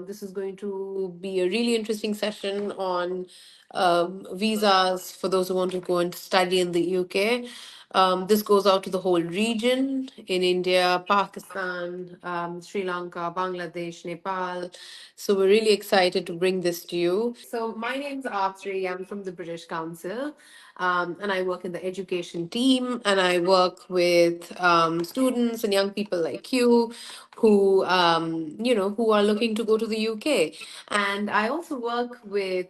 This is going to be a really interesting session on visas for those who want to go and study in the UK. This goes out to the whole region in India, Pakistan, Sri Lanka, Bangladesh, Nepal. So we're really excited to bring this to you. So my name's Artri. I'm from the British Council, and I work in the education team, and I work with students and young people like you who who are looking to go to the UK. And I also work with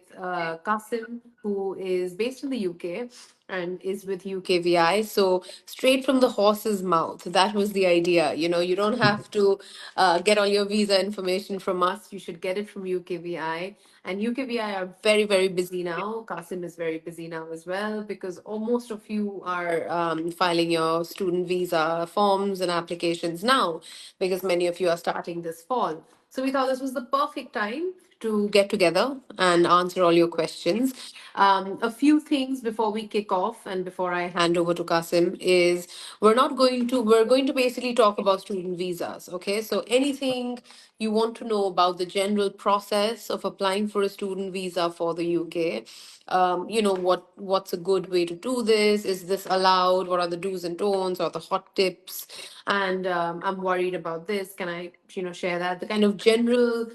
Kasim, who is based in the UK and is with UKVI. So straight from the horse's mouth, that was the idea. You don't have to get all your visa information from us. You should get it from UKVI. And UKVI are very, very busy now. Kasim is very busy now as well because most of you are filing your student visa forms and applications now because many of you are starting this fall. So we thought this was the perfect time to get together and answer all your questions. A few things before we kick off and before I hand over to Kasim is we're going to basically talk about student visas. Okay, so anything you want to know about the general process of applying for a student visa for the UK. What's a good way to do this? Is this allowed? What are the do's and don'ts or the hot tips? And I'm worried about this. Can I, share that? The kind of general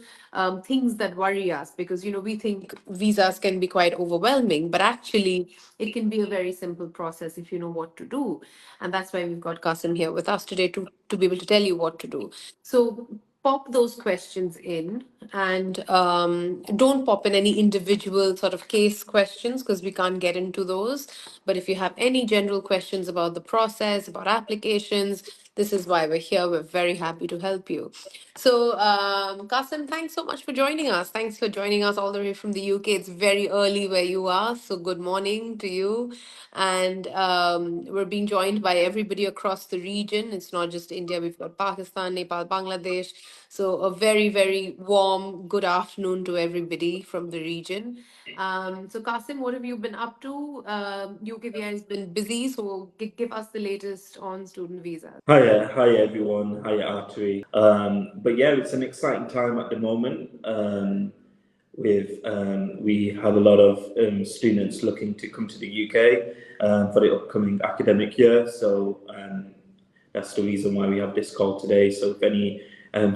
things that worry us because, we think visas can be quite overwhelming, but actually it can be a very simple process if you know what to do. And that's why we've got Kasim here with us today to be able to tell you what to do. So pop those questions in and don't pop in any individual sort of case questions because we can't get into those. But if you have any general questions about the process, about applications, this is why we're here. We're very happy to help you. So, Kasim, thanks so much for joining us. Thanks for joining us all the way from the UK. It's very early where you are, so good morning to you. And we're being joined by everybody across the region. It's not just India, we've got Pakistan, Nepal, Bangladesh. So, a very, very warm good afternoon to everybody from the region. So, Kasim, what have you been up to? UKVI has been busy, so give us the latest on student visas. Hi everyone. Hi Artery. But yeah, it's an exciting time at the moment. We have a lot of students looking to come to the UK for the upcoming academic year. So that's the reason why we have this call today. So if any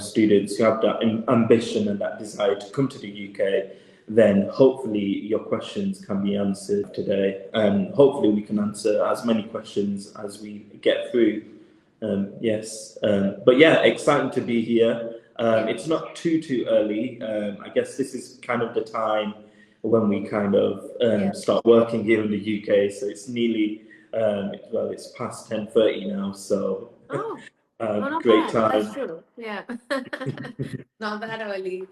students who have that ambition and that desire to come to the UK, then hopefully your questions can be answered today. And hopefully we can answer as many questions as we get through. Yes, but yeah, exciting to be here. It's not too early. I guess this is kind of the time when we kind of start working here in the UK. So it's nearly it's past 10:30 now. So Oh, oh, not great bad. That's time. true. Yeah. Not that early.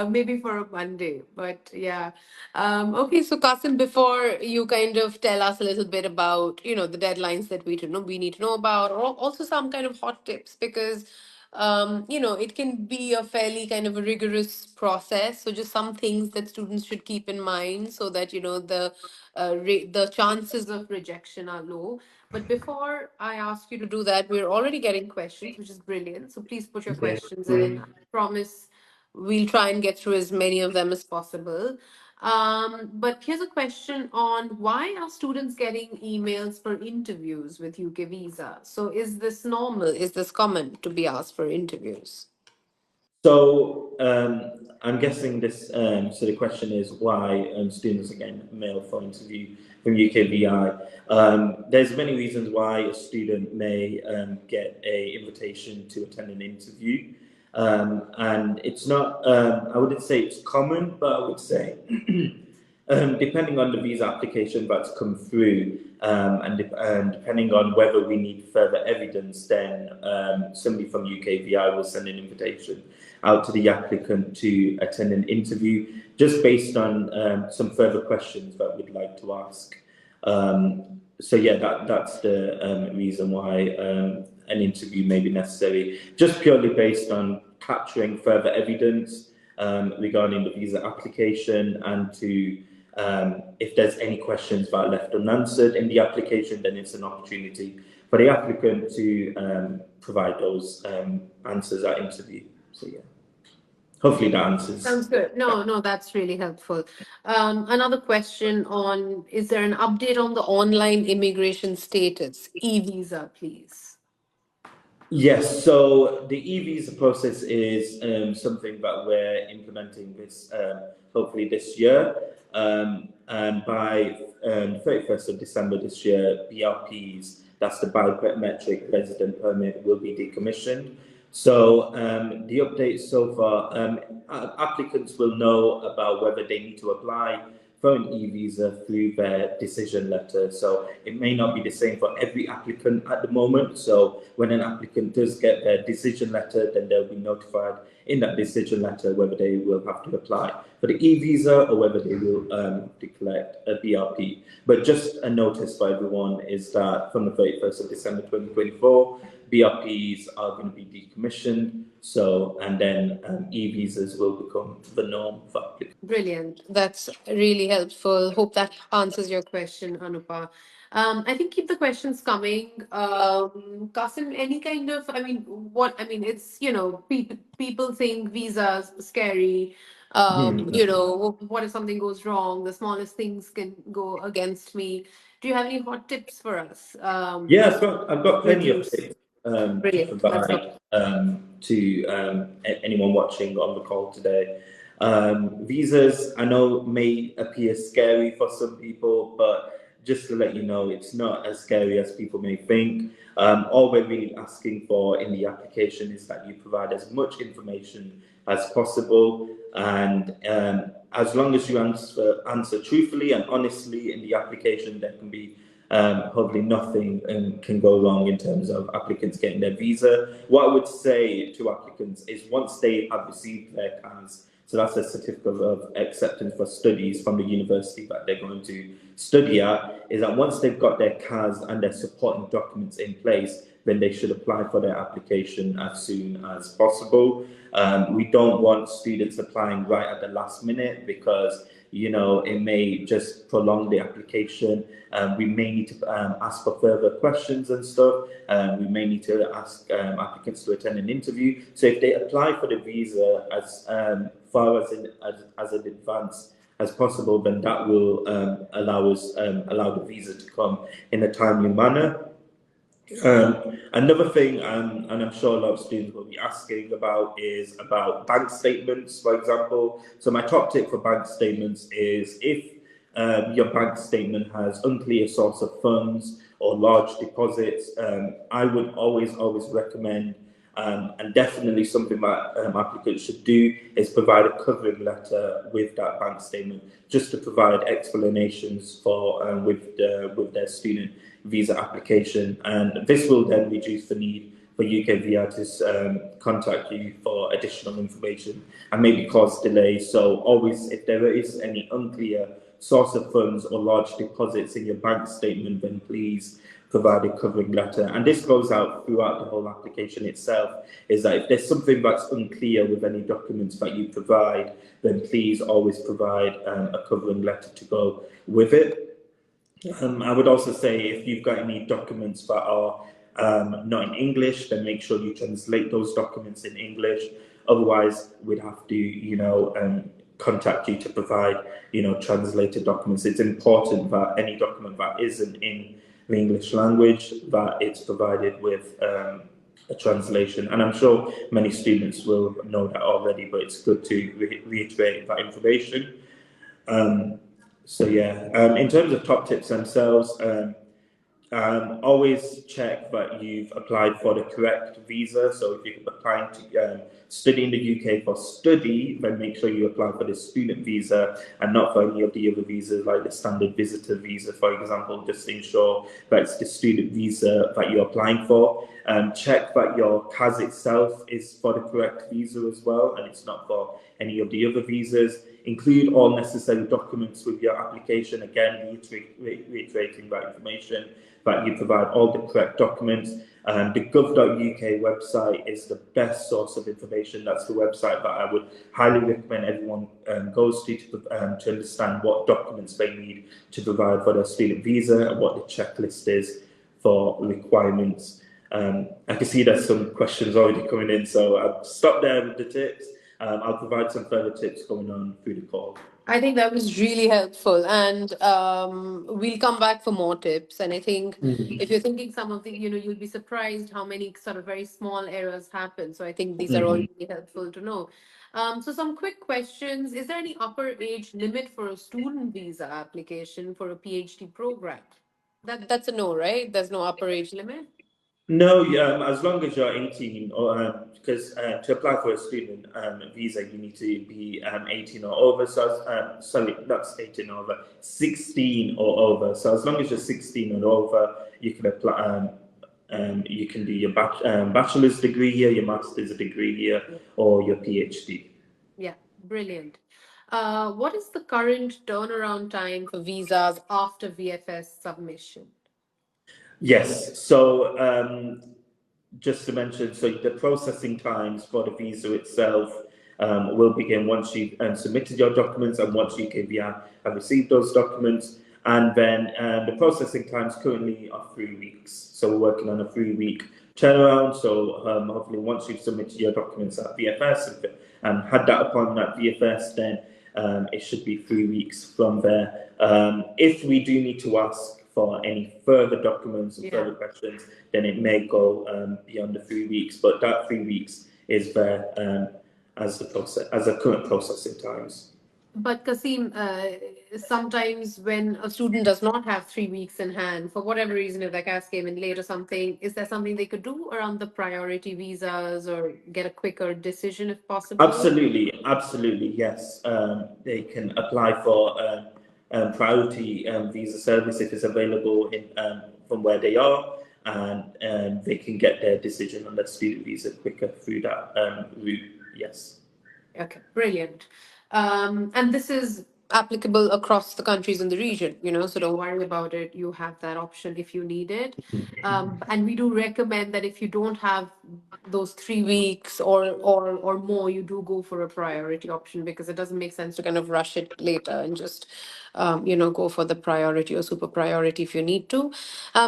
Maybe for a Monday, but yeah. Okay, so Kasim, before you kind of tell us a little bit about, the deadlines that we need to know about, or also some kind of hot tips, because it can be a fairly kind of a rigorous process. So just some things that students should keep in mind so that, the chances of rejection are low. But before I ask you to do that, we're already getting questions, which is brilliant. So please put your Okay. questions in. I promise we'll try and get through as many of them as possible. But here's a question on why are students getting emails for interviews with UK Visa? So is this normal? Is this common to be asked for interviews? So I'm guessing this. So the question is why students are getting mail for interview from UKVI. There's many reasons why a student may get a invitation to attend an interview, and it's not. I wouldn't say it's common, but I would say depending on the visa application that's come through, and depending on whether we need further evidence, then somebody from UKVI will send an invitation out to the applicant to attend an interview, just based on some further questions that we'd like to ask. So yeah, that's the reason why an interview may be necessary, just purely based on capturing further evidence regarding the visa application, and to if there's any questions that are left unanswered in the application, then it's an opportunity for the applicant to provide those answers at interview. So yeah, hopefully that answers. Sounds good. No, that's really helpful. Another question on, is there an update on the online immigration status, e-visa, please? Yes, so the e-visa process is something that we're implementing this hopefully this year, and by 31st of December this year, BRPs, that's the biometric resident permit, will be decommissioned. So the updates so far, applicants will know about whether they need to apply for an e-visa through their decision letter. So it may not be the same for every applicant at the moment. So when an applicant does get their decision letter, then they'll be notified in that decision letter whether they will have to apply for the e-visa or whether they will have to collect a BRP. But just a notice for everyone is that from the 31st of December 2024, BRPs are going to be decommissioned. So, and then e-visas will become the norm for applicants. Brilliant. That's really helpful. Hope that answers your question, Anupa. I think keep the questions coming. Kasim, any kind of, it's, people think visas scary. What if something goes wrong? The smallest things can go against me. Do you have any hot tips for us? Yeah, I've got plenty of Reduce. tips to Brilliant. Let's go. provide to anyone watching on the call today. Visas, I know, may appear scary for some people, but just to let you know, it's not as scary as people may think. All we're really asking for in the application is that you provide as much information as possible, and as long as you answer truthfully and honestly in the application, there can be hopefully nothing can go wrong in terms of applicants getting their visa. What I would say to applicants is once they have received their CAS, so that's a certificate of acceptance for studies from the university that they're going to study at, is that once they've got their CAS and their supporting documents in place, then they should apply for their application as soon as possible. We don't want students applying right at the last minute because it may just prolong the application. We may need to ask for further questions and stuff. We may need to ask applicants to attend an interview. So if they apply for the visa as far as in advance as possible, then that will allow the visa to come in a timely manner. Another thing, and I'm sure a lot of students will be asking about, is about bank statements, for example. So my top tip for bank statements is if your bank statement has unclear source of funds or large deposits, I would always recommend, and definitely something that applicants should do, is provide a covering letter with that bank statement, just to provide explanations for with their student visa application, and this will then reduce the need for UKVI to contact you for additional information and maybe cause delays. So always, if there is any unclear source of funds or large deposits in your bank statement, then please provide a covering letter. And this goes out throughout the whole application itself, is that if there's something that's unclear with any documents that you provide, then please always provide a covering letter to go with it. I would also say if you've got any documents that are not in English, then make sure you translate those documents in English. Otherwise, we'd have to, contact you to provide, translated documents. It's important that any document that isn't in the English language, that it's provided with a translation. And I'm sure many students will know that already, but it's good to reiterate that information. So yeah, in terms of top tips themselves, always check that you've applied for the correct visa. So if you're applying to study in the UK for study, then make sure you apply for the student visa and not for any of the other visas, like the standard visitor visa, for example. Just ensure that it's the student visa that you're applying for. Check that your CAS itself is for the correct visa as well, and it's not for any of the other visas. Include all necessary documents with your application. Again, reiterating that information, that you provide all the correct documents. The gov.uk website is the best source of information. That's the website that I would highly recommend everyone goes to understand what documents they need to provide for their student visa and what the checklist is for requirements. I can see there's some questions already coming in, so I'll stop there with the tips. I'll provide some further tips going on through the call. I think that was really helpful, and we'll come back for more tips. And I think if you're thinking some of the, you'll be surprised how many sort of very small errors happen. So I think these are all really helpful to know. So some quick questions. Is there any upper age limit for a student visa application for a PhD program? That's a no, right? There's no upper age limit? No, as long as you're 18, or because to apply for a student visa, you need to be 18 or over. So, sorry, that's 18 or over, 16 or over. So, as long as you're 16 or over, you can apply. You can do your bachelor's degree here, your master's degree here, or your PhD. Yeah, brilliant. What is the current turnaround time for visas after VFS submission? Yes. So, just to mention, so the processing times for the visa itself will begin once you've submitted your documents and once UKVI have received those documents. And then the processing times currently are 3 weeks. So we're working on a 3-week turnaround. So hopefully once you've submitted your documents at VFS and had that upon that VFS, then it should be 3 weeks from there. If we do need to ask for any further documents and further questions, then it may go beyond the 3 weeks. But that 3 weeks is there as the current processing times. But Kasim, sometimes when a student does not have 3 weeks in hand, for whatever reason, if the CAS came in late or something, is there something they could do around the priority visas or get a quicker decision if possible? Absolutely, yes. They can apply for priority visa service if it's available from where they are, and they can get their decision on their student visa quicker through that route. Yes. Okay, brilliant. And this is applicable across the countries in the region, so don't worry about it. You have that option if you need it. And we do recommend that if you don't have those 3 weeks or more, you do go for a priority option, because it doesn't make sense to kind of rush it later and just go for the priority or super priority if you need to.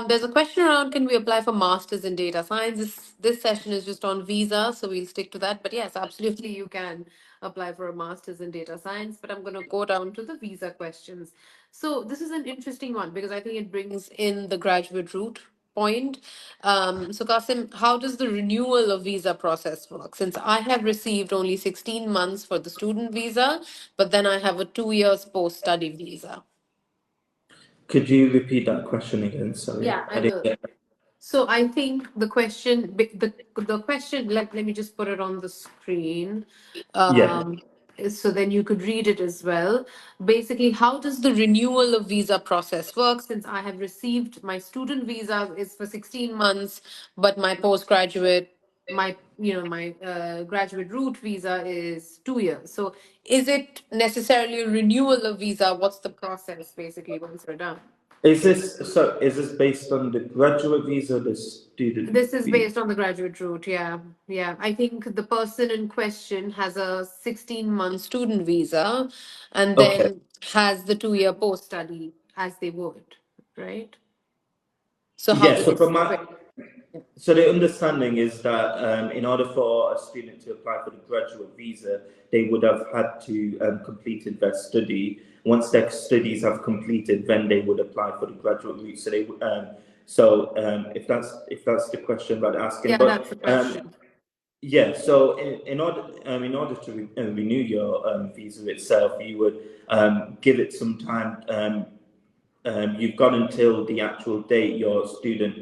There's a question around, can we apply for masters in data science? This session is just on visa, so we'll stick to that. But yes, absolutely, you can apply for a master's in data science. But I'm going to go down to the visa questions. So this is an interesting one because I think it brings in the graduate route point. So Qasim, how does the renewal of visa process work? Since I have received only 16 months for the student visa, but then I have a 2 years post-study visa. Could you repeat that question again? Sorry. Yeah, I didn't will. get So I think the question, let me just put it on the screen. Yeah. So then you could read it as well. Basically, how does the renewal of visa process work? Since I have received my student visa is for 16 months, but my postgraduate, my graduate route visa is 2 years. So is it necessarily a renewal of visa? What's the process basically once we're done? Is this based on the graduate visa or the student This is visa? based on the graduate route, yeah. Yeah. I think the person in question has a 16-month student visa and Okay. then has the 2 year post study as they would, right? So how Yeah. does it work? So the understanding is that in order for a student to apply for the graduate visa, they would have had to completed their study. Once their studies have completed, then they would apply for the graduate route. So if that's the question about asking, Yeah, that's the question. yeah. So in order to renew your visa itself, you would give it some time. You've got until the actual date your student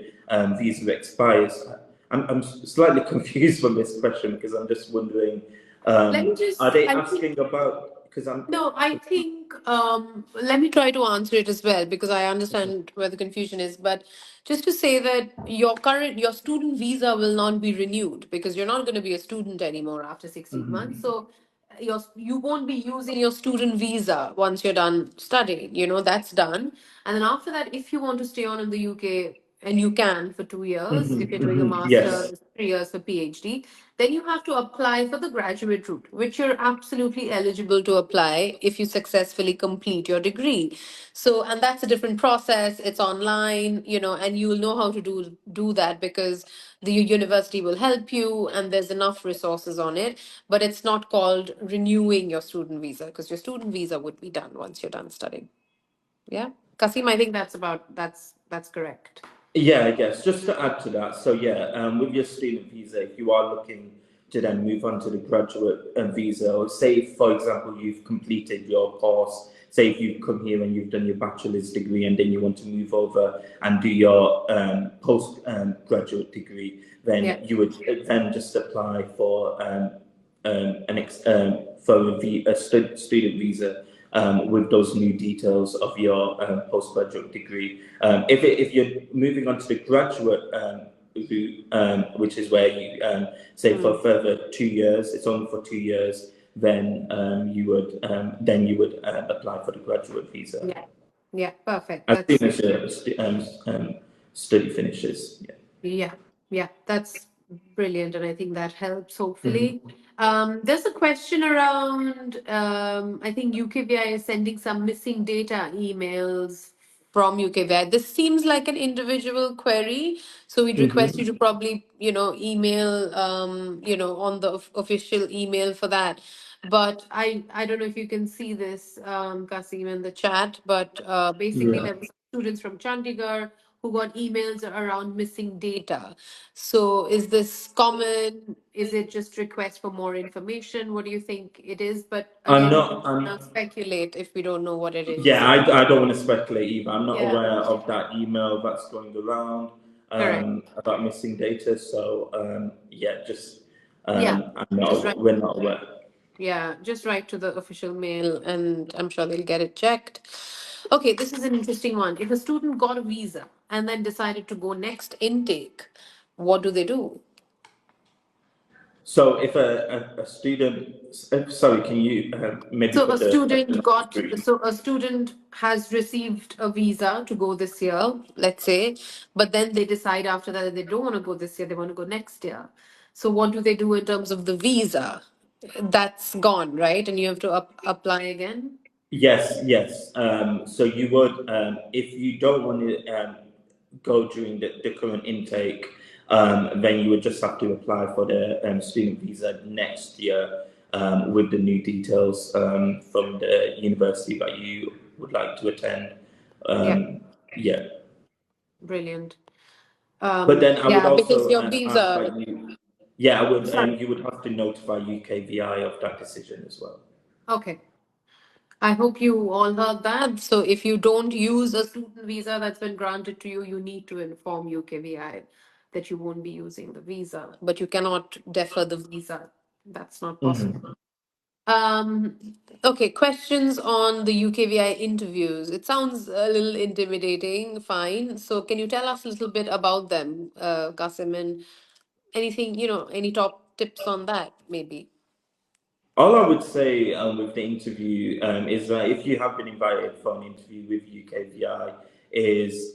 visa expires. I'm slightly confused from this question because I'm just wondering, Let me are just, they I think, asking about, because I'm, no, I think, let me try to answer it as well because I understand where the confusion is. But just to say that your student visa will not be renewed because you're not going to be a student anymore after 16 months. So you won't be using your student visa once you're done studying, that's done. And then after that, if you want to stay on in the UK, and you can for 2 years if you're doing a Yes. master's, 3 years for PhD, then you have to apply for the graduate route, which you're absolutely eligible to apply if you successfully complete your degree. So, and that's a different process. It's online, and you'll know how to do that because the university will help you and there's enough resources on it. But it's not called renewing your student visa because your student visa would be done once you're done studying. Yeah. Kasim, I think that's correct. Yeah, I guess just to add to that, so yeah, with your student visa, if you are looking to then move on to the graduate visa, or say, for example, you've completed your course, say if you've come here and you've done your bachelor's degree and then you want to move over and do your post graduate degree, then Yeah. you would then just apply for a student visa with those new details of your postgraduate degree. If you're moving on to the graduate route, which is where you say for a further 2 years, it's only for 2 years, then you would apply for the graduate visa Yeah. Yeah. Perfect. as soon as your study finishes. Yeah. Yeah, yeah, that's brilliant, and I think that helps hopefully. Mhm. There's a question around, I think UKVI is sending some missing data emails from UKVI. This seems like an individual query, so we'd request you to probably, email, on the official email for that. But I don't know if you can see this, Kasim, in the chat, but basically Yeah. there were students from Chandigarh who got emails around missing data. So is this common? Is it just request for more information? What do you think it is? But I'm again, not. not speculate if we don't know what it Yeah, is. I don't want to speculate either. I'm not Yeah, aware of that email that's going around correct. about missing data. So yeah, just Yeah, I'm not. just write. We're not aware. Yeah, just write to the official mail, and I'm sure they'll get it checked. Okay, this is an interesting one. If a student got a visa and then decided to go next intake, what do they do? So if a student, sorry, can you maybe So put a the question student on the got, screen? so a student has received a visa to go this year, let's say, but then they decide after that they don't want to go this year, they want to go next year. So what do they do in terms of the visa? That's gone, right? And you have to apply again? Yes, yes. So you would, if you don't want to go during the current intake, then you would just have to apply for the student visa next year with the new details from the university that you would like to attend. Yeah, Yeah. brilliant. But then I would Yeah, because also your ask visa, that you, yeah, I would, sorry. you would have to notify UKVI of that decision as well. Okay. I hope you all heard that. So if you don't use a student visa that's been granted to you, you need to inform UKVI that you won't be using the visa, but you cannot defer the visa. That's not possible. Mhm. Um, okay, questions on the UKVI interviews. It sounds a little intimidating, fine. So can you tell us a little bit about them, Kasim, and anything, any top tips on that, maybe? All I would say with the interview is that if you have been invited for an interview with UKVI, is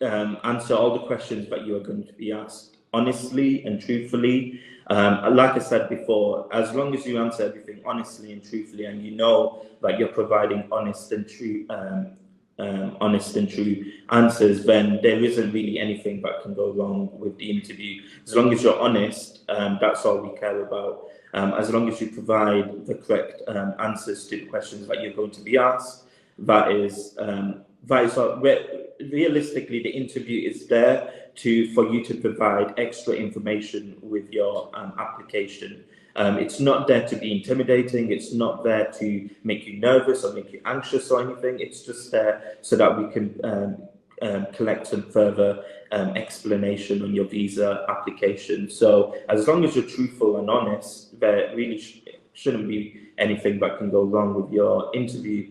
answer all the questions that you are going to be asked honestly and truthfully. Like I said before, as long as you answer everything honestly and truthfully, and you know that you're providing honest and true answers, then there isn't really anything that can go wrong with the interview. As long as you're honest, that's all we care about. As long as you provide the correct answers to the questions that you're going to be asked, that is all. Realistically, the interview is there for you to provide extra information with your application. It's not there to be intimidating. It's not there to make you nervous or make you anxious or anything. It's just there so that we can collect some further explanation on your visa application. So as long as you're truthful and honest, there really shouldn't be anything that can go wrong with your interview.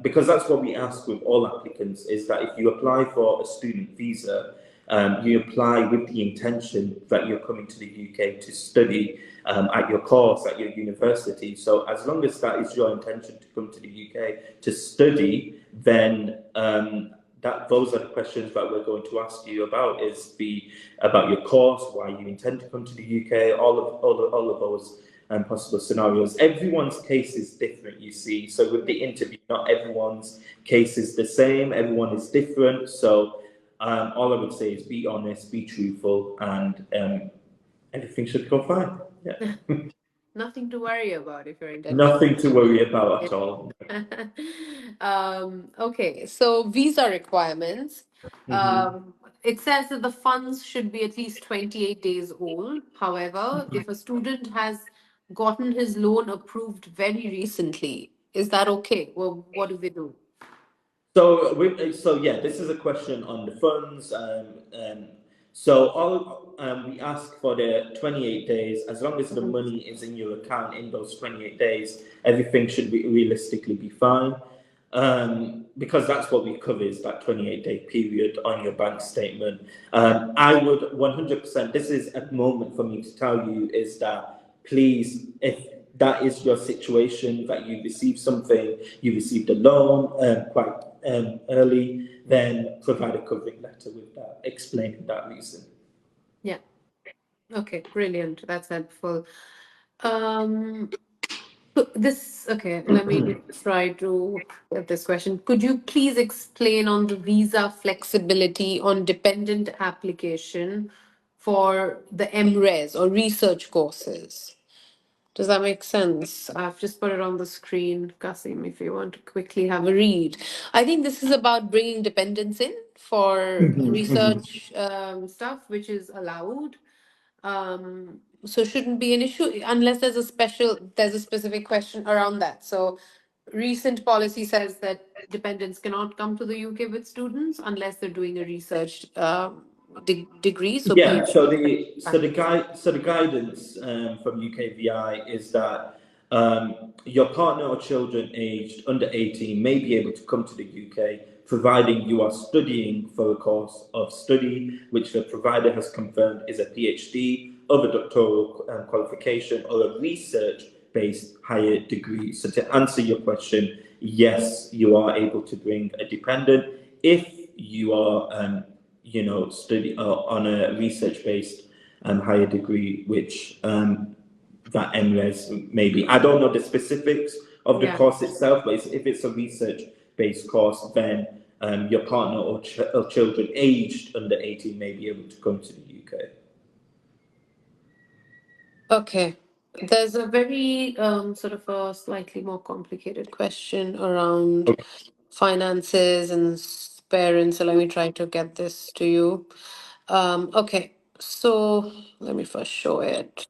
Because that's what we ask with all applicants, is that if you apply for a student visa, you apply with the intention that you're coming to the UK to study at your course, at your university. So as long as that is your intention to come to the UK to study, then those are the questions that we're going to ask you about. Is about your course, why you intend to come to the UK, all of those possible scenarios. Everyone's case is different, you see. So with the interview, not everyone's case is the same. Everyone is different. So all I would say is be honest, be truthful, and everything should go fine. Yeah. Nothing to worry about if you're intending. Nothing to worry about at all. Okay, so visa requirements. It says that the funds should be at least 28 days old. However, if a student has gotten his loan approved very recently, is that okay? Well, what do they do? So yeah, this is a question on the funds. So we ask for the 28 days. As long as the money is in your account in those 28 days, everything should be realistically be fine. Because that's what we cover is that 28-day period on your bank statement. I would 100%. This is a moment for me to tell you is that please, if that is your situation, that you received something, you received a loan quite early, then provide a covering letter with that, explaining that reason. Yeah. Okay, brilliant. That's helpful. Okay, let me try to get this question. Could you please explain on the visa flexibility on dependent application for the MRes or research courses? Does that make sense? I've just put it on the screen, Kasim, if you want to quickly have a read. I think this is about bringing dependents in for research stuff, which is allowed. So shouldn't be an issue unless there's a specific question around that. So recent policy says that dependents cannot come to the UK with students unless they're doing a research degree. So Yeah, PhD. so the guidance from UKVI is that your partner or children aged under 18 may be able to come to the UK, providing you are studying for a course of study which the provider has confirmed is a PhD, of a doctoral qualification, or a research-based higher degree. So to answer your question, yes, you are able to bring a dependent if you are study on a research-based higher degree, which that MRes maybe. I don't know the specifics of the course itself, but if it's a research-based course, then your partner or children aged under 18 may be able to come to the UK. Okay. There's a very sort of a slightly more complicated question around finances and parents. So let me try to get this to you. Okay. So let me first show it.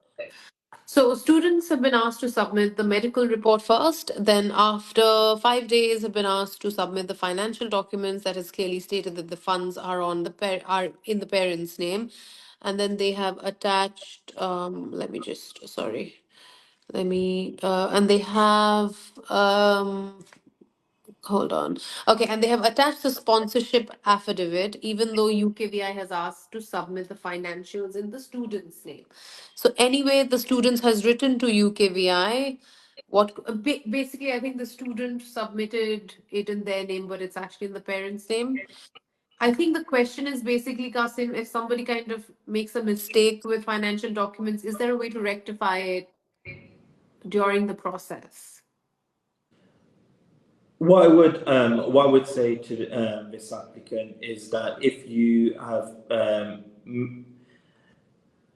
So students have been asked to submit the medical report first, then after 5 days have been asked to submit the financial documents that has clearly stated that the funds are are in the parent's name, and then they have attached. And they have hold on. Okay, and they have attached the sponsorship affidavit, even though UKVI has asked to submit the financials in the student's name. So anyway, the students has written to UKVI. Basically, I think the student submitted it in their name, but it's actually in the parent's name. I think the question is basically, Kasim, if somebody kind of makes a mistake with financial documents, is there a way to rectify it during the process? What I would say to this applicant is that if you have,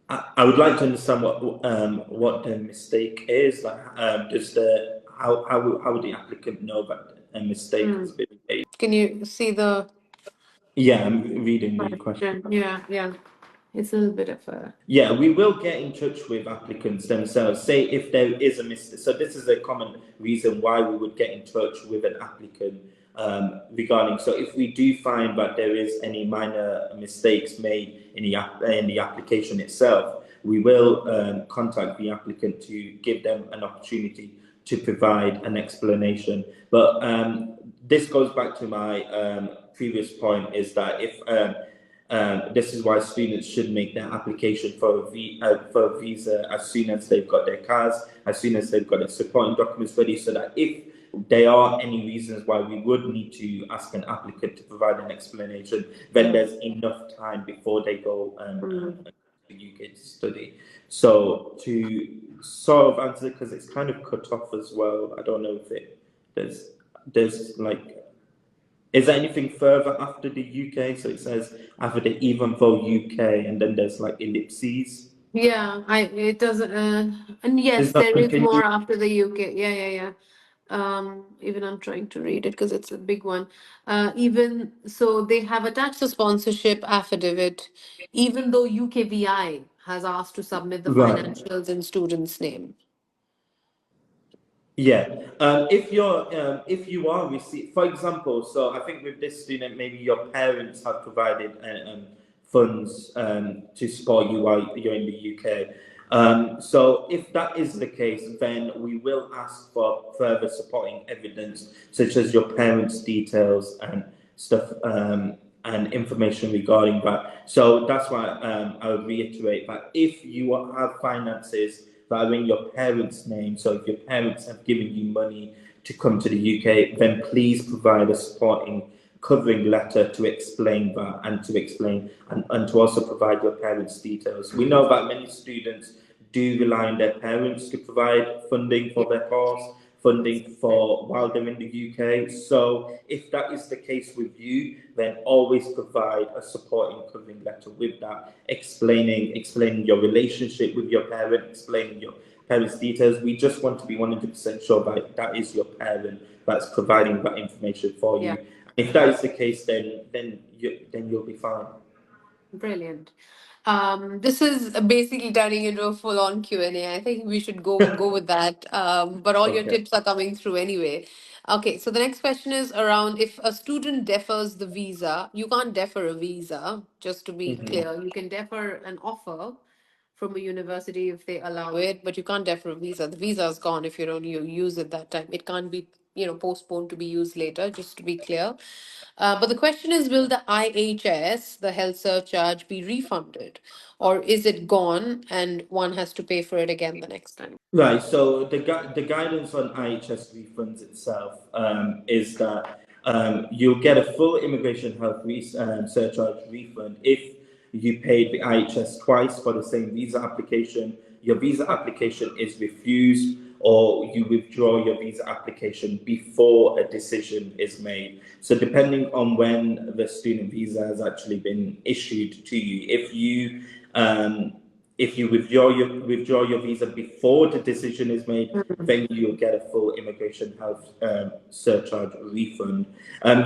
I would like to understand what the mistake is. Like, how would the applicant know that a mistake has been made? Can you see the Yeah, I'm reading the question. Yeah. It's a little bit of a Yeah, we will get in touch with applicants themselves. Say if there is a mistake. So this is a common reason why we would get in touch with an applicant regarding. So if we do find that there is any minor mistakes made in the application itself, we will contact the applicant to give them an opportunity to provide an explanation. But this goes back to my previous point: is that if this is why students should make their application for a visa as soon as they've got their cars, as soon as they've got their supporting documents ready, so that if there are any reasons why we would need to ask an applicant to provide an explanation, then there's enough time before they go to the UK to study. So to sort of answer, because it's kind of cut off as well, I don't know if there's like, is there anything further after the UK? So it says after the even though UK, and then there's like ellipses. Yeah, it doesn't and yes, Is that there is continue? more after the UK. Yeah. Even I'm trying to read it because it's a big one. Even so they have attached a sponsorship affidavit, even though UKVI has asked to submit the Right. financials in student's name. Yeah. If you are receive, for example, so I think with this student, maybe your parents have provided funds to support you while you're in the UK. So if that is the case, then we will ask for further supporting evidence, such as your parents' details and stuff, and information regarding that. So that's why I would reiterate that if you have finances that are in your parents' name, so if your parents have given you money to come to the UK, then please provide a supporting covering letter to explain that, and to explain and to also provide your parents' details. We know that many students do rely on their parents to provide funding for their course, funding for while they're in the UK. So if that is the case with you, then always provide a supporting covering letter with that, explaining your relationship with your parent, explaining your parents' details. We just want to be 100% sure that that is your parent that's providing that information for Yeah. you. If that is the case, then you'll be fine. Brilliant. This is basically turning into a full-on Q&A. I think we should go with that. But all your Okay. tips are coming through anyway. Okay, so the next question is around if a student defers the visa, you can't defer a visa, just to be Mhm. clear. You can defer an offer from a university if they allow it, but you can't defer a visa. The visa is gone if you don't use it that time. It can't be, postponed to be used later, just to be clear. But the question is, will the IHS, the health surcharge, be refunded? Or is it gone and one has to pay for it again the next time? Right. So the guidance on IHS refunds itself is that you'll get a full immigration health surcharge refund if you paid the IHS twice for the same visa application, your visa application is refused, or you withdraw your visa application before a decision is made. So depending on when the student visa has actually been issued to you, if you withdraw your visa before the decision is made, then you'll get a full immigration health surcharge refund.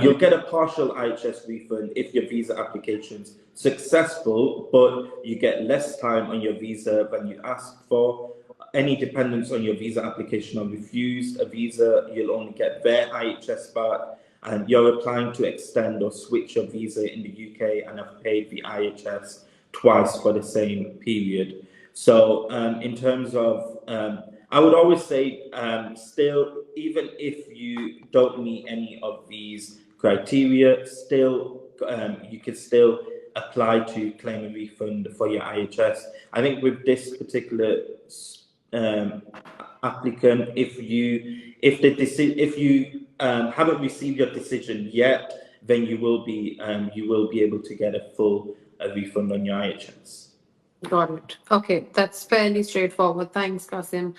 You'll get a partial IHS refund if your visa application's successful, but you get less time on your visa than you asked for. Any dependents on your visa application are refused a visa, you'll only get their IHS back. And you're applying to extend or switch your visa in the UK and have paid the IHS twice for the same period. So in terms of, I would always say, still, even if you don't meet any of these criteria, still you can still apply to claim a refund for your IHS. I think with this particular um, applicant, if you haven't received your decision yet, then you will be able to get a full refund on your IHS. Got it. Okay, that's fairly straightforward. Thanks, Kasim.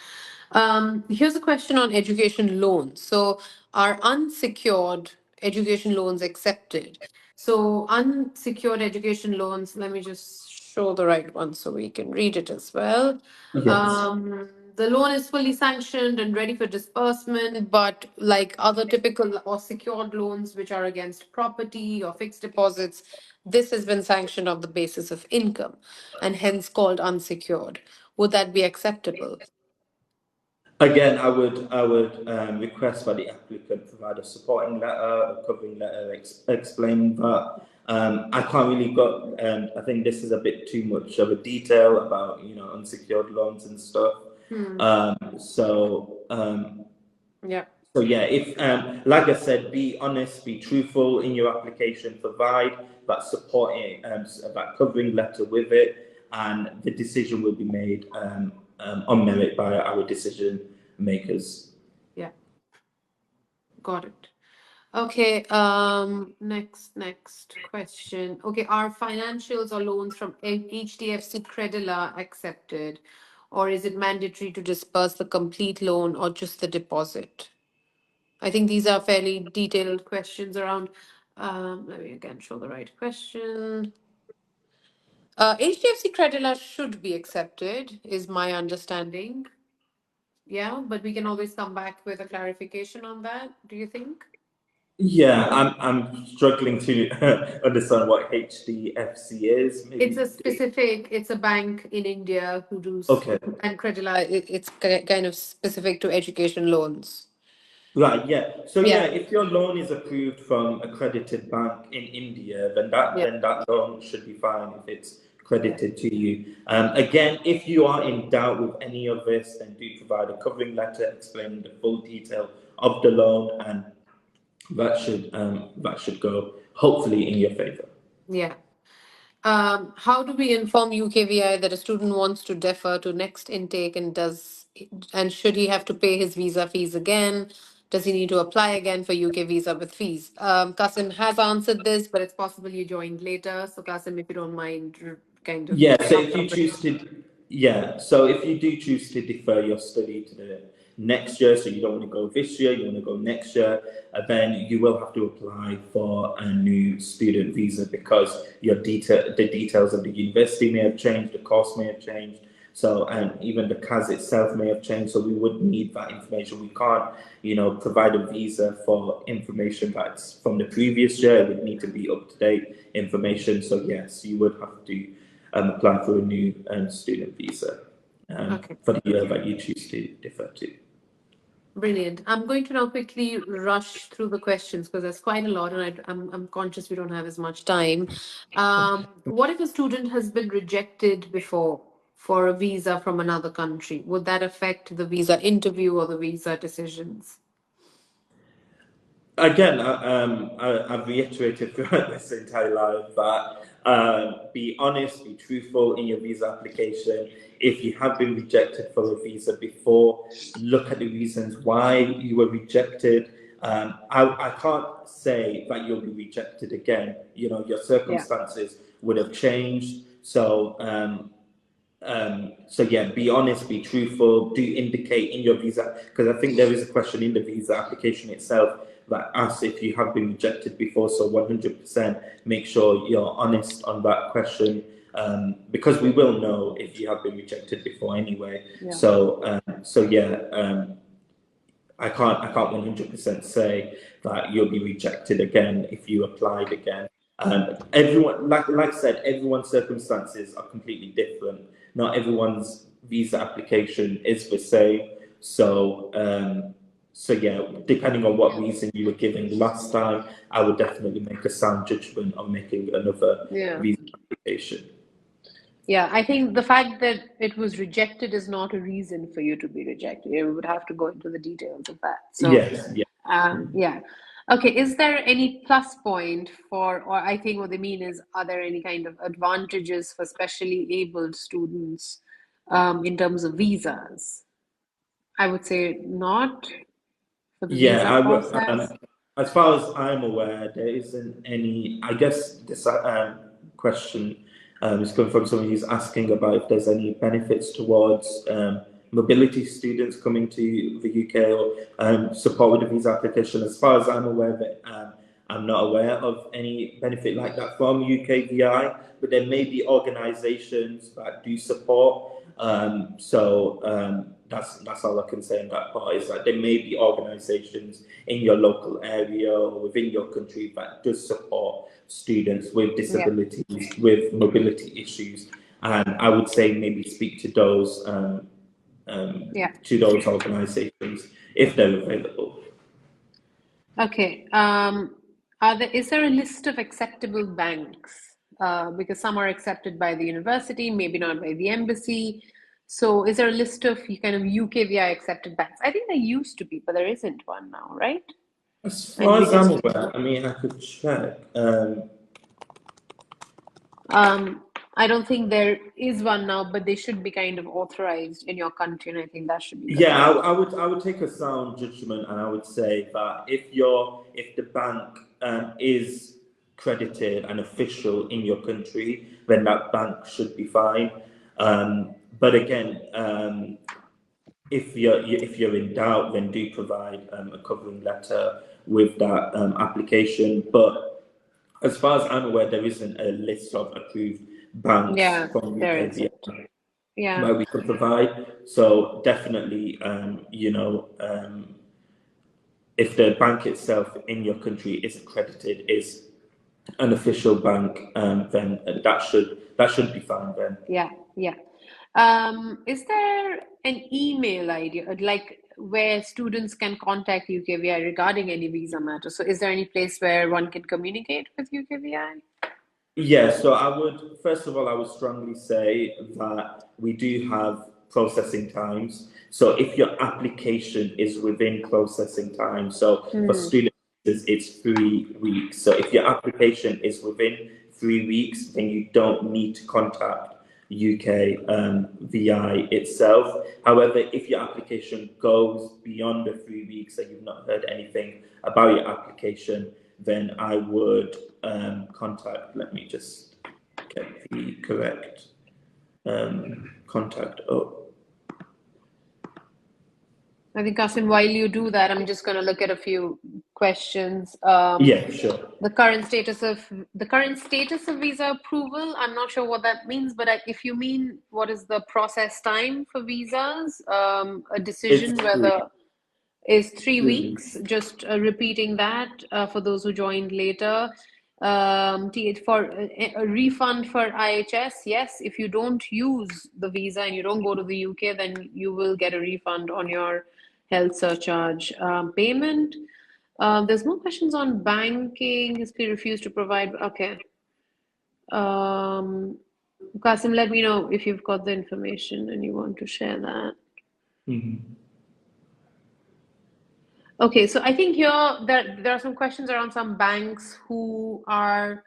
Here's a question on education loans. So, are unsecured education loans accepted? So, unsecured education loans, let me just show the right one so we can read it as well. Yes. The loan is fully sanctioned and ready for disbursement, but like other typical or secured loans, which are against property or fixed deposits, this has been sanctioned on the basis of income and hence called unsecured. Would that be acceptable? Again, I would request that the applicant provide a supporting letter, a covering letter explaining that. I can't really go, and I think this is a bit too much of a detail about unsecured loans and stuff. Hmm. Yeah. So yeah, if like I said, be honest, be truthful in your application, provide that supporting that covering letter with it, and the decision will be made on merit by our decision makers. Yeah. Got it. Okay, next question. Okay, are financials or loans from HDFC Credila accepted, or is it mandatory to disperse the complete loan or just the deposit? I think these are fairly detailed questions around. Let me again show the right question. HDFC Credila should be accepted, is my understanding. Yeah, but we can always come back with a clarification on that. Do you think? Yeah, I'm struggling to understand what HDFC is. It's Maybe. a specific, it's a bank in India who does, Okay. and Credila, it's kind of specific to education loans. Right, yeah. So yeah, Yeah, if your loan is approved from accredited bank in India, yeah, then that loan should be fine if it's yeah, credited to you. Again, if you are in doubt with any of this, then do provide a covering letter explaining the full detail of the loan, and that should go hopefully in your favor. yeah. How do we inform UKVI that a student wants to defer to next intake and should he have to pay his visa fees again? Does he need to apply again for UK visa with fees? Kasim has answered this, but it's possible you joined later. So Kasim, if you don't mind, kind of Yeah, so sum if you up it. choose to, yeah, so if you do choose to defer your study to the next year, so you don't want to go this year, you want to go next year, then you will have to apply for a new student visa because the details of the university may have changed, the cost may have changed, so and even the CAS itself may have changed. So we would need that information. We can't, provide a visa for information that's from the previous year. It would need to be up to date information. So yes, you would have to apply for a new student visa Okay. for the year that you choose to defer to. Brilliant. I'm going to now quickly rush through the questions because there's quite a lot, and I'm conscious we don't have as much time. What if a student has been rejected before for a visa from another country? Would that affect the visa interview or the visa decisions? Again, I've reiterated throughout this entire life that be honest, be truthful in your visa application. If you have been rejected for a visa before, look at the reasons why you were rejected. I can't say that you'll be rejected again. Your Yeah. circumstances would have changed. So yeah, be honest, be truthful, do indicate in your visa, because I think there is a question in the visa application itself that asks if you have been rejected before. So 100% make sure you're honest on that question, because we will know if you have been rejected before anyway. Yeah. So yeah, I can't 100% say that you'll be rejected again if you applied again. Everyone, like I said, everyone's circumstances are completely different. Not everyone's visa application is the same. So yeah, depending on what reason you were given last time, I would definitely make a sound judgment on making another Yeah. visa application. Yeah, I think the fact that it was rejected is not a reason for you to be rejected. You would have to go into the details of that. So, Yes, yeah. yeah. Okay, is there any plus point or I think what they mean is, are there any kind of advantages for specially abled students in terms of visas? I would say not for the Yeah, visa process. as far as I'm aware, there isn't any. I guess this question is coming from someone who's asking about if there's any benefits towards mobility students coming to the UK or support with the visa application. As far as I'm aware, I'm not aware of any benefit like that from UKVI, but there may be organisations that do support. That's all I can say on that part. Is that there may be organisations in your local area or within your country that does support students with Yeah, disabilities, with mobility issues, and I would say maybe speak yeah. to those organisations if they're available. Okay. Is there a list of acceptable banks? Because some are accepted by the university, maybe not by the embassy. So is there a list of kind of UKVI accepted banks? I think there used to be, but there isn't one now, right? As And far we as I'm just aware, I mean, I could check. um I don't think there is one now, but they should be kind of authorized in your country, and I think that should be the Yeah, case. I would take a sound judgment, and I would say that if the bank is credited and official in your country, then that bank should be fine. But again, if you're in doubt, then do provide a covering letter with that application. But as far as I'm aware, there isn't a list of approved banks Yeah, from there isn't. UKVI Yeah. that we could provide. So definitely, if the bank itself in your country is accredited, is an official bank, then that should be fine then. Yeah, yeah. Is there an email ID, like where students can contact UKVI regarding any visa matters? So, is there any place where one can communicate with UKVI? Yeah, so first of all, I would strongly say that we do have processing times. So if your application is within processing time, so for Hmm. students, it's 3 weeks. So if your application is within 3 weeks, then you don't need to contact UK VI itself. However, if your application goes beyond the 3 weeks and you've not heard anything about your application, then I would contact. Let me just get the correct contact up. I think, Kasim, while you do that, I'm just going to look at a few questions. Yeah, sure. The current status of visa approval. I'm not sure what that means, but if you mean what is the process time for visas, a It's decision three, whether is three 3 weeks. weeks. Just repeating that for those who joined later. For a refund for IHS, yes. If you don't use the visa and you don't go to the UK, then you will get a refund on your health surcharge payment. There's no questions on banking. If they refuse to provide, okay. Um, Qasim, let me know if you've got the information and you want to share that. Mhm. Okay, so I think here there are some questions around some banks who are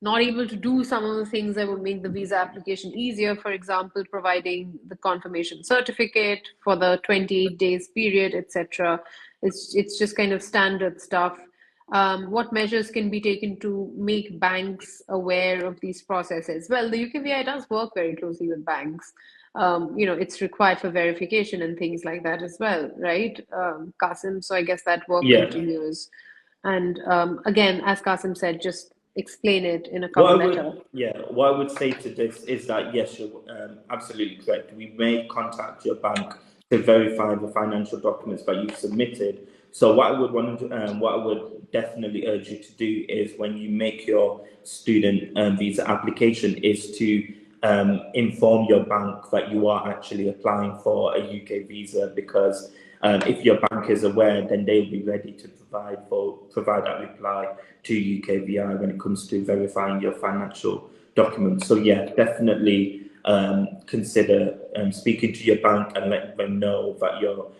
not able to do some of the things that would make the visa application easier. For example, providing the confirmation certificate for the 28 days period, etc. It's just kind of standard stuff. What measures can be taken to make banks aware of these processes? Well, the UKVI does work very closely with banks. It's required for verification and things like that as well, right, Qasim? So I guess that work Yeah. continues. And again, as Qasim said, just explain it in a cover What I letter. would, yeah, what I would say to this is that yes, you're absolutely correct. We may contact your bank to verify the financial documents that you've submitted. So what I would definitely urge you to do is when you make your student visa application, is to inform your bank that you are actually applying for a UK visa, because if your bank is aware, then they'll be ready to provide that reply to UKVI when it comes to verifying your financial documents. So yeah, definitely consider speaking to your bank and letting them know that you're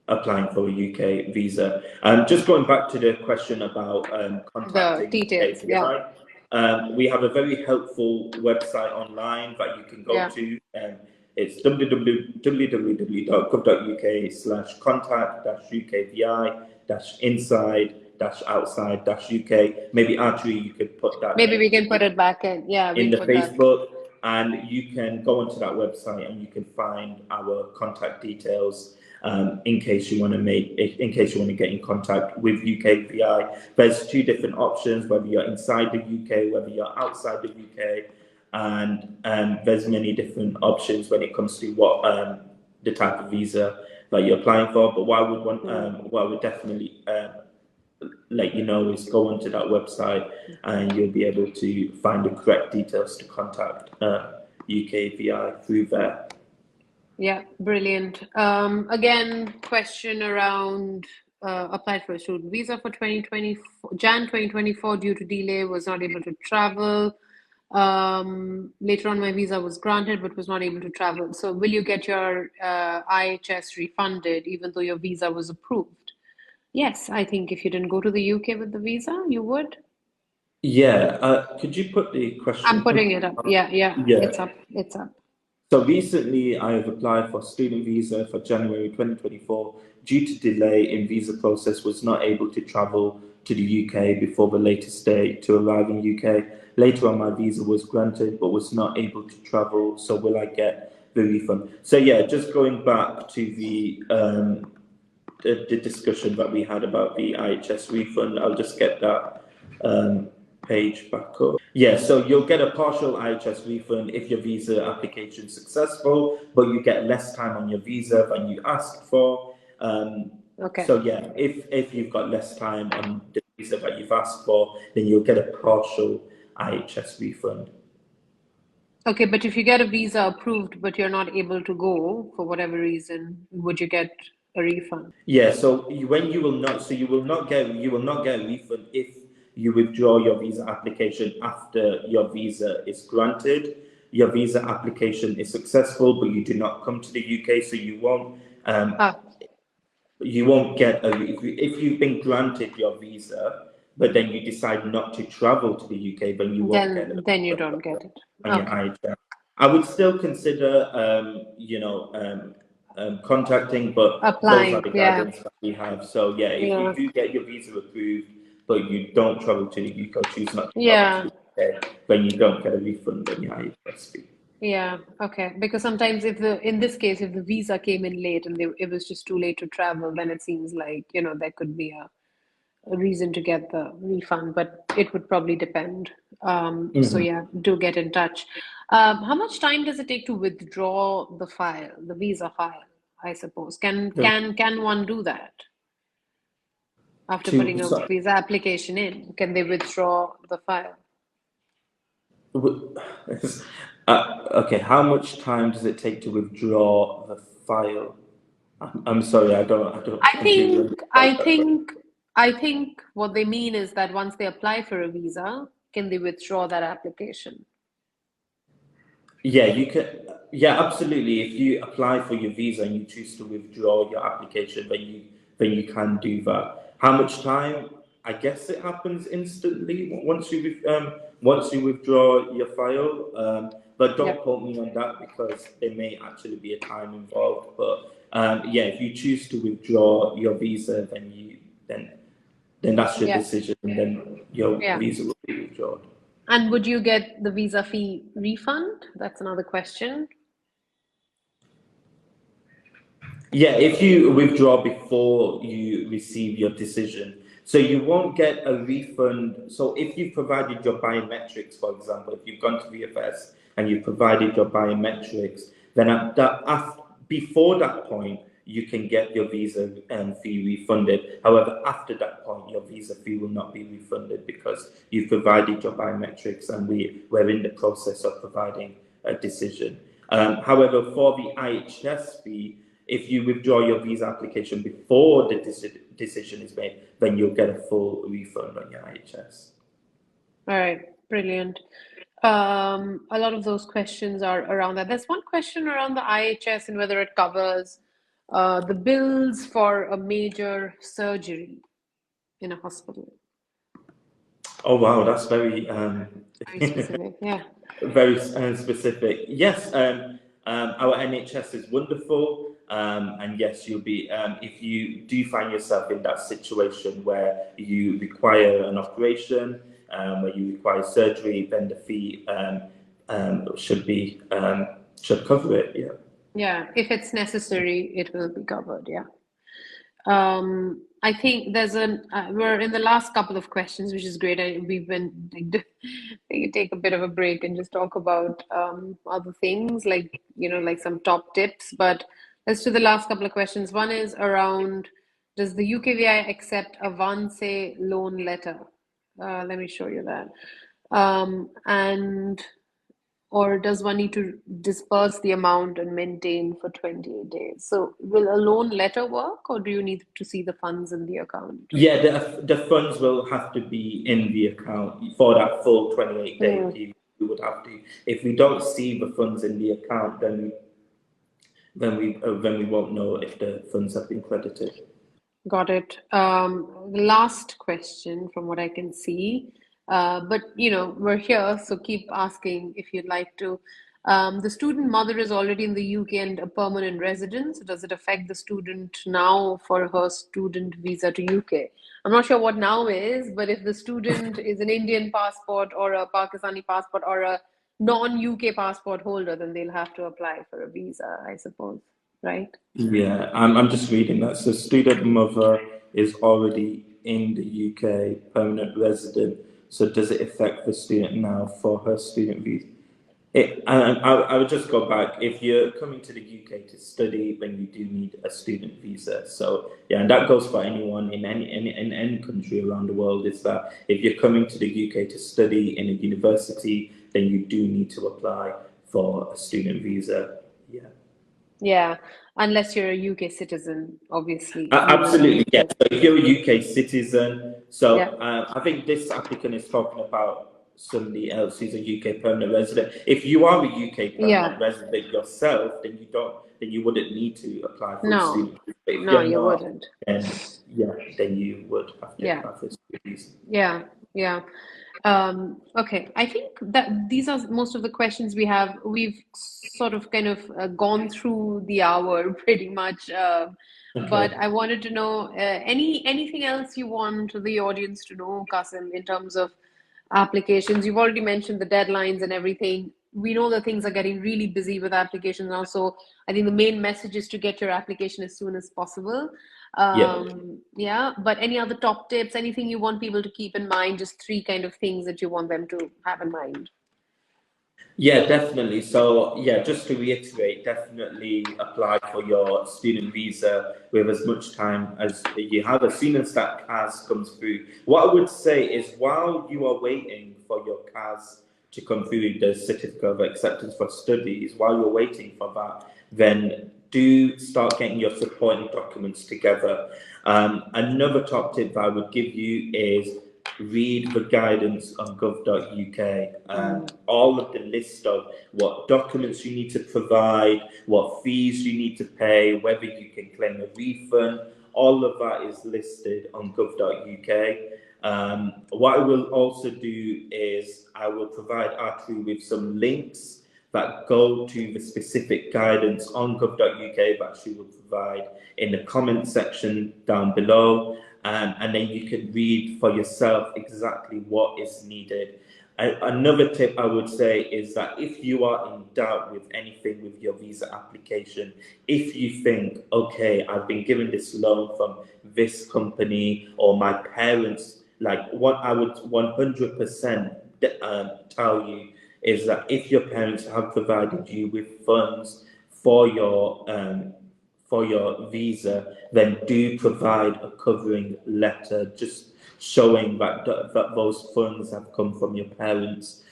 applying for a UK visa. Just going back to the question about The contacting details, yeah, UKVI, we have a very helpful website online that you can go yeah. to. It's www.contact-ukvi-inside-outside-UK. Maybe actually you could put that Maybe we can put it back in. Yeah, in we'll the put that. Facebook, and you can go onto that website and you can find our contact details in case you want to get in contact with UKVI. There's two different options: whether you're inside the UK, whether you're outside the UK, and there's many different options when it comes to what the type of visa that you're applying for. But what I would definitely let you know is go onto that website and you'll be able to find the correct details to contact UKVI through there. Yeah, brilliant. Again, question around applied for a student visa for 2024, Jan 2024 due to delay, was not able to travel. Later on, my visa was granted but was not able to travel. So, will you get your IHS refunded even though your visa was approved? Yes, I think if you didn't go to the UK with the visa, you would. Yeah, could you put the I'm question? putting it up. Yeah, Yeah. it's up. It's up. So recently, I have applied for student visa for January 2024. Due to delay in visa process, was not able to travel to the UK before the latest date to arrive in UK. Later on, my visa was granted, but was not able to travel. So will I get the refund? So yeah, just going back to the discussion that we had about the IHS refund, I'll just get that page back up. Yeah, so you'll get a partial IHS refund if your visa application is successful, but you get less time on your visa than you asked for. Okay. So yeah, if you've got less time on the visa that you've asked for, then you'll get a partial IHS refund. Okay, but if you get a visa approved, but you're not able to go for whatever reason, would you get a refund? Yeah, so when you will not, so you will not get a refund if you withdraw your visa application after your visa is granted. Your visa application is successful, but you do not come to the UK, so Ah, you won't get if you've been granted your visa, but then you decide not to travel to the UK, then you won't get a then you refund don't get it. on your Okay. IHR. I would still consider, contacting, but those are Applying. the Yeah. guidance that we have. So yeah, if Yeah. you do get your visa approved, but you don't travel to the UK, choose not to travel to Yeah. the UK, then you don't get a refund on your IHS fee. Yeah. Okay. Because sometimes in this case, if the visa came in late and it was just too late to travel, then it seems like, there could be a reason to get the refund, but it would probably depend. So Mhm. yeah, do get in touch. How much time does it take to withdraw the file, the visa file, I suppose? Can one do that after putting a So, visa application in? Can they withdraw the file? w- okay, how much time does it take to withdraw the file? I'm sorry, I don't I completely think understand I that question. think I think what they mean is that once they apply for a visa, can they withdraw that application? Yeah, you can. Yeah, absolutely. If you apply for your visa and you choose to withdraw your application, then you can do that. How much time? I guess it happens instantly once you withdraw your file. But Yeah, don't quote me on that because there may actually be a time involved. But yeah, if you choose to withdraw your visa, then that's your yeah, decision, and then your yeah. visa will be withdrawn. And would you get the visa fee refund? That's another question. Yeah, if you withdraw before you receive your decision, so you won't get a refund. So if you've provided your biometrics, for example, if you've gone to VFS and you've provided your biometrics, then before that point, you can get your visa fee refunded. However, after that point, your visa fee will not be refunded because you've provided your biometrics and we're in the process of providing a decision. However, for the IHS fee, if you withdraw your visa application before the decision is made, then you'll get a full refund on your IHS. All right, brilliant. A lot of those questions are around that. There's one question around the IHS and whether it covers the bills for a major surgery in a hospital. Oh wow, that's very Very specific. Yeah. very specific. Yes, our NHS is wonderful, and yes, you'll be if you do find yourself in that situation where you require an operation, where you require surgery, then the fee should cover it. Yeah. Yeah. If it's necessary, it will be covered. Yeah. I think we're in the last couple of questions, which is great. We've been like, take a bit of a break and just talk about other things like, like some top tips. But let's do the last couple of questions. One is around, does the UKVI accept avance loan letter? Let me show you that. And or does one need to disperse the amount and maintain for 28 days? So will a loan letter work, or do you need to see the funds in the account? Yeah, the funds will have to be in the account for that full 28-day Mm, period. We would have to. If we don't see the funds in the account, then we won't know if the funds have been credited. got it. Last question from what I can see. But we're here, so keep asking if you'd like to. The student mother is already in the UK and a permanent resident. So does it affect the student now for her student visa to UK? I'm not sure what now is, but if the student is an Indian passport or a Pakistani passport or a non-UK passport holder, then they'll have to apply for a visa, I suppose, right? Yeah, I'm just reading that. So student mother is already in the UK, permanent resident. So does it affect the student now for her student visa? I would just go back. If you're coming to the UK to study, then you do need a student visa. So yeah, and that goes for anyone in any country around the world. Is that if you're coming to the UK to study in a university, then you do need to apply for a student visa. Yeah. Yeah, unless you're a UK citizen, obviously, you won't Absolutely, need yes. to. So if you're a UK citizen, Yeah, so I think this applicant is talking about somebody else who's a UK permanent resident. If you are a UK permanent yeah. resident yourself, then you wouldn't need to apply for a No, student visa. But if no, you're you not, wouldn't. then yeah, then you would have to Yeah, apply for a student visa. yeah, yeah. Okay, I think that these are most of the questions we have. We've sort of kind of gone through the hour pretty much, but Okay. I wanted to know anything else you want the audience to know, Kasim, in terms of applications. You've already mentioned the deadlines and everything. We know that things are getting really busy with applications now, so I think the main message is to get your application as soon as possible. Yeah. Yeah, but any other top tips, anything you want people to keep in mind, just three kind of things that you want them to have in mind? Yeah, definitely. So, yeah, just to reiterate, definitely apply for your student visa with as much time as you have. As soon as that CAS comes through, what I would say is while you are waiting for your CAS to come through, the certificate of acceptance for studies, while you're waiting for that, then do start getting your supporting documents together. Another top tip that I would give you is read the guidance on gov.uk and Mm, all of the list of what documents you need to provide, what fees you need to pay, whether you can claim a refund. All of that is listed on gov.uk. What I will also do is I will provide our crew with some links that go to the specific guidance on gov.uk that she will provide in the comment section down below. And then you can read for yourself exactly what is needed. Another tip I would say is that if you are in doubt with anything with your visa application, if you think, okay, I've been given this loan from this company or my parents, like what I would 100% tell you is that if your parents have provided you with funds for your visa, then do provide a covering letter just showing that those funds have come from your parents.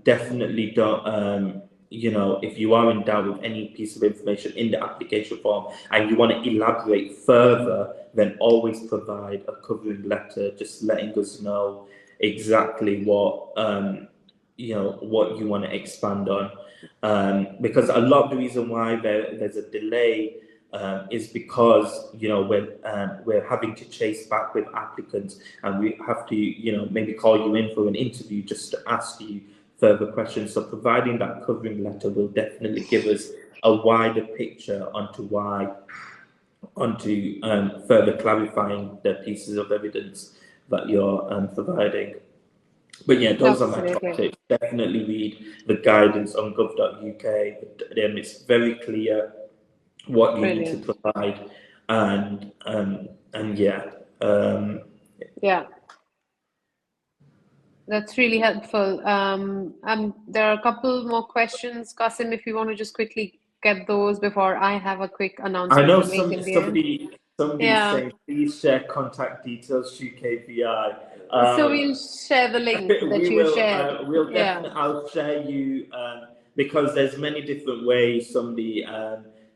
Definitely don't, if you are in doubt with any piece of information in the application form and you want to elaborate further, then always provide a covering letter, just letting us know exactly what you want to expand on. Because a lot of the reason why there's a delay is because we're having to chase back with applicants and we have to maybe call you in for an interview just to ask you further questions. So providing that covering letter will definitely give us a wider picture onto further clarifying the pieces of evidence that you're providing. But yeah, those are my top absolutely. tips. Definitely read the guidance on gov.uk. It's very clear what you need to Brilliant. provide, and yeah, Yeah, that's really helpful. There are a couple more questions, Kasim, if you want to just quickly get those before I have a quick I announcement know to make in the end. somebody's Yeah. saying please share contact details to UKVI. So we'll share the link that We you will shared. we'll Yeah. definitely I'll share you because there's many different ways somebody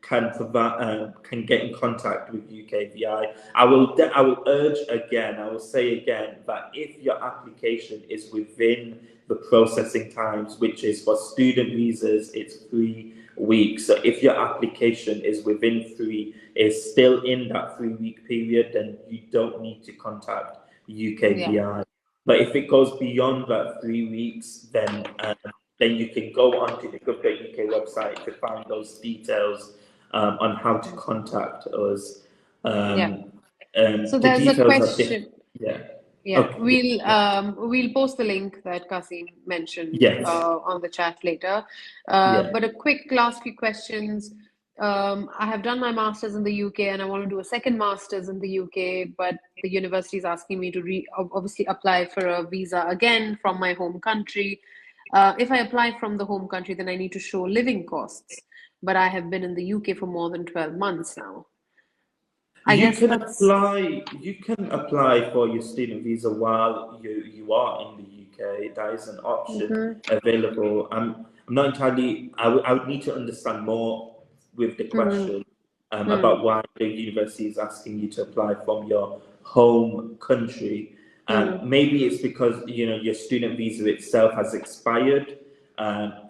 can provide can get in contact with UKVI. I will urge again, I will say again that if your application is within the processing times, which is for student visas, it's 3 weeks. So if your application is is still in that 3 week period, then you don't need to contact Yeah. UKVI. But if it goes beyond that 3 weeks, then you can go onto the Gov.uk website to find those details on how to contact us. Yeah. Um, So the there's a details are different. question. Yeah. Yeah, Okay. Yeah. we'll post the link that Kasim mentioned Yes. on the chat later. Yeah. But a quick last few questions. I have done my master's in the UK and I want to do a second master's in the UK, but the university is asking me to obviously apply for a visa again from my home country. If I apply from the home country, then I need to show living costs. But I have been in the UK for more than 12 months now. I You guess can that's. apply. You can apply for your student visa while you are in the UK. That is an option Mhm. available. I'm not entirely. I would need to understand more with the Mhm. question Mhm. about why the university is asking you to apply from your home country. Mhm. Maybe it's because your student visa itself has expired,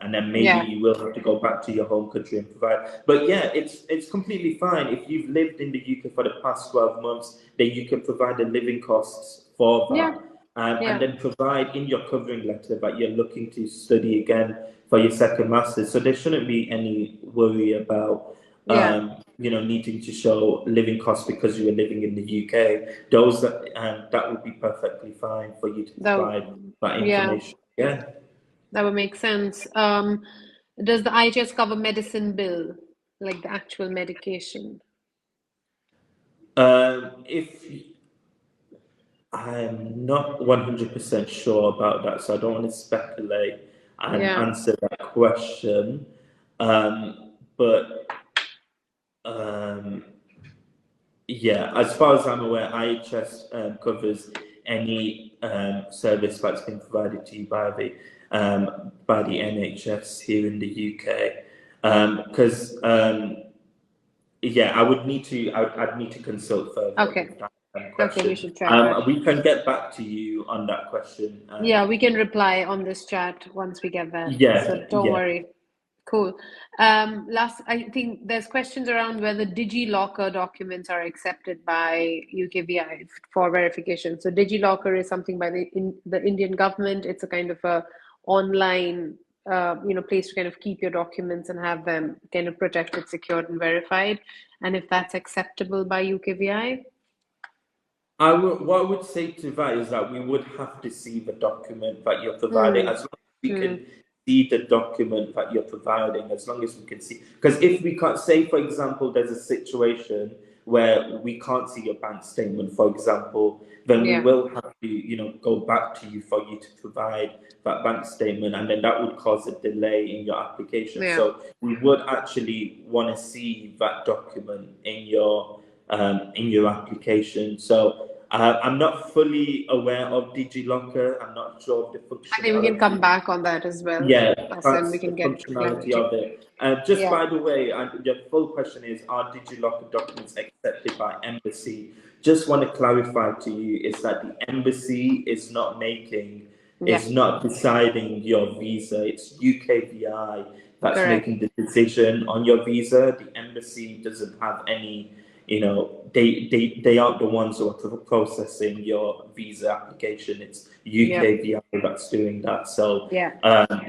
and then maybe Yeah. you will have to go back to your home country and provide. But yeah, it's completely fine if you've lived in the UK for the past 12 months. Then you can provide the living costs for Yeah. that, and Yeah. then provide in your covering letter that you're looking to study again for your second master's. So there shouldn't be any worry about Yeah. needing to show living costs because you were living in the UK. Those that would be perfectly fine for you to That, provide that yeah, information. Yeah. that would make sense. Does the IHS cover medicine bill, like the actual medication? If I'm not 100% sure about that, so I don't want to speculate and Yeah. answer that question. But um, yeah, as far as I'm aware, IHS covers any service that's been provided to you by the NHS here in the UK. Because yeah, I'd need to consult further Okay. with that Okay, we question. should try that. We can get back to you on that question. Yeah, we can reply on this chat once we get that. So Yeah, don't yeah. worry. Cool. I think there's questions around whether DigiLocker documents are accepted by UKVI for verification. So DigiLocker is something by the Indian government. It's a kind of a online, place to kind of keep your documents and have them kind of protected, secured, and verified. And if that's acceptable by UKVI. What I would say to that is that we would have to see the document that you're providing. Hmm. As long as we Hmm. can see the document that you're providing, as long as we can see, because if we can't say, for example, there's a situation where we can't see your bank statement, for example, then we Yeah. will have to, go back to you for you to provide that bank statement, and then that would cause a delay in your application. Yeah. So we would actually want to see that document in your application. So I'm not fully aware of DigiLocker. I'm not sure of the I think we can functionality. come back on that as well. Yeah, Yes, and we that's the can get functionality clarity. of it. Just Yeah. by the way, your full question is: are DigiLocker documents accepted by embassy? Just want to clarify to you is that the embassy Yeah. is not deciding your visa. It's UKVI that's Correct. making the decision on your visa. The embassy doesn't have any, they aren't the ones who are processing your visa application. It's Yep. UKVI that's doing that. So Yeah.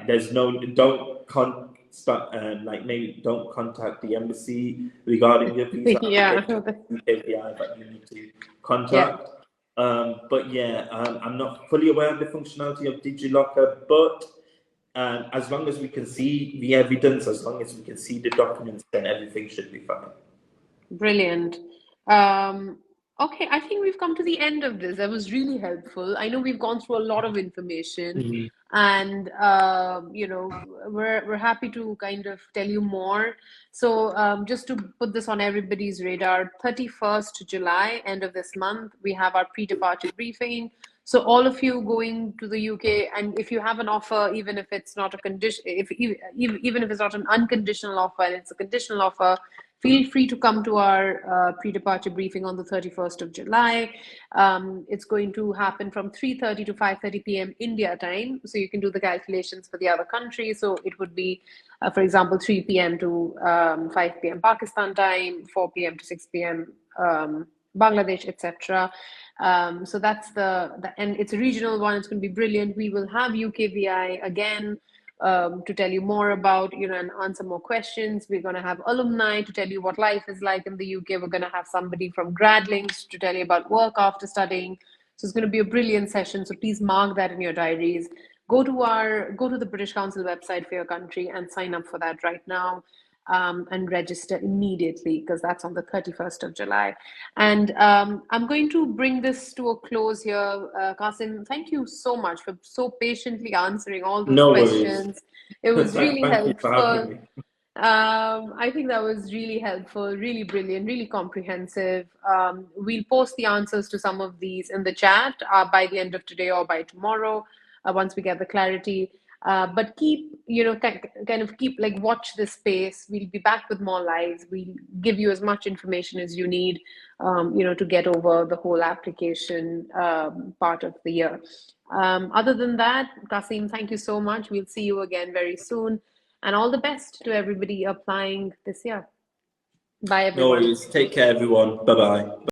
there's no don't con start like maybe don't contact the embassy regarding your visa Yeah. application. UKVI that you need to Yeah. contact. But yeah, I'm not fully aware of the functionality of DigiLocker, but as long as we can see the evidence, as long as we can see the documents, then everything should be fine. Brilliant. Um, okay, I think we've come to the end of this. That was really helpful. I know we've gone through a lot of information, Mhm. and we're happy to kind of tell you more. So just to put this on everybody's radar, 31st July, end of this month, we have our pre-departure briefing. So all of you going to the UK, and if you have an offer, even if it's not a condition, if even if it's not an unconditional offer and it's a conditional offer, feel free to come to our pre-departure briefing on the 31st of July. It's going to happen from 3:30 to 5:30 p.m. India time. So you can do the calculations for the other countries. So it would be, for example, 3 p.m. to 5 p.m. Pakistan time, 4 p.m. to 6 p.m. Bangladesh, etc. So that's and it's a regional one. It's going to be brilliant. We will have UKVI again to tell you more about, and answer more questions. We're going to have alumni to tell you what life is like in the UK. We're going to have somebody from GradLinks to tell you about work after studying. So it's going to be a brilliant session. So please mark that in your diaries. Go to the British Council website for your country and sign up for that right now. And register immediately, because that's on the 31st of July. And I'm going to bring this to a close here. Qasim, thank you so much for so patiently answering all those No worries. questions. It was really Thank you for having helpful. me. I think that was really helpful, really brilliant, really comprehensive. We'll post the answers to some of these in the chat by the end of today or by tomorrow, once we get the clarity. But keep, kind of keep, like, watch this space. We'll be back with more lives. We'll give you as much information as you need, to get over the whole application part of the year. Other than that, Kasim, thank you so much. We'll see you again very soon. And all the best to everybody applying this year. Bye, No everyone. worries. Take care, everyone. Bye bye.